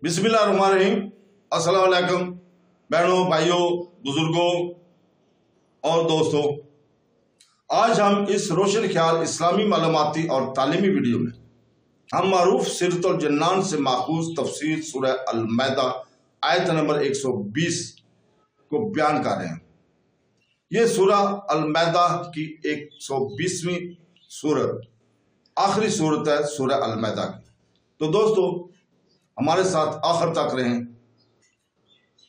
بسم اللہ الرحمن الرحیم۔ السلام علیکم بہنوں، بھائیوں، بزرگوں اور دوستوں، آج ہم اس روشن خیال اسلامی معلوماتی اور تعلیمی ویڈیو میں ہم معروف سیرت الجنان سے ماخوذ تفسیر سورہ المائدہ آیت نمبر 120 کو بیان کر رہے ہیں۔ یہ سورہ المائدہ کی 120ویں سورت آخری سورت ہے سورہ المائدہ کی۔ تو دوستو ہمارے ساتھ آخر تک رہیں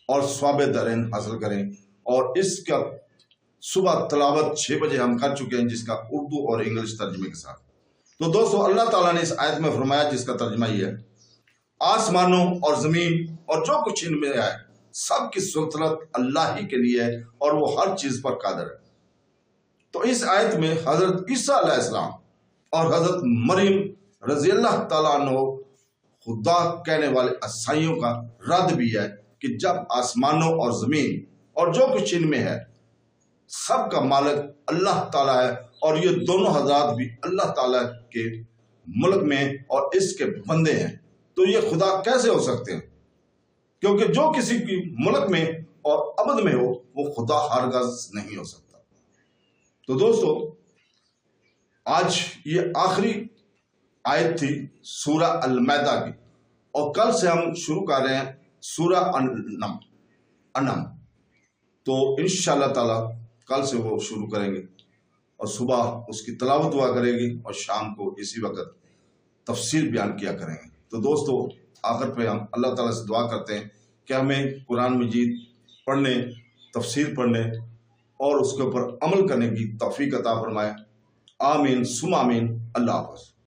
اور ثواب درین حاصل کریں، اور اس کا صبح تلاوت 6 بجے ہم کر چکے ہیں، جس کا اردو اور انگلش ترجمے کے ساتھ۔ تو دوستو اللہ تعالیٰ نے اس آیت میں فرمایا، جس کا ترجمہ یہ ہے: آسمانوں اور زمین اور جو کچھ ان میں ہے سب کی سلطنت اللہ ہی کے لیے ہے، اور وہ ہر چیز پر قادر ہے۔ تو اس آیت میں حضرت عیسیٰ علیہ السلام اور حضرت مریم رضی اللہ تعالیٰ عنہ خدا کہنے والے عیسائیوں کا رد بھی ہے کہ جب آسمانوں اور زمین اور جو کچھ ان میں ہے سب کا مالک اللہ تعالیٰ ہے، اور یہ دونوں حضرات بھی اللہ تعالیٰ کے ملک میں اور اس کے بندے ہیں، تو یہ خدا کیسے ہو سکتے ہیں؟ کیونکہ جو کسی کی ملک میں اور ابد میں ہو وہ خدا ہرگز نہیں ہو سکتا۔ تو دوستو آج یہ آخری آیت تھی سورہ المائدہ کی، اور کل سے ہم شروع کر رہے ہیں سورہ انعام۔ تو انشاءاللہ تعالی کل سے وہ شروع کریں گے، اور صبح اس کی تلاوت ہوا کرے گی، اور شام کو اسی وقت تفسیر بیان کیا کریں گے۔ تو دوستو آخر پہ ہم اللہ تعالیٰ سے دعا کرتے ہیں کہ ہمیں قرآن مجید پڑھنے، تفسیر پڑھنے اور اس کے اوپر عمل کرنے کی توفیق عطا فرمائے۔ آمین ثم آمین۔ اللہ حافظ۔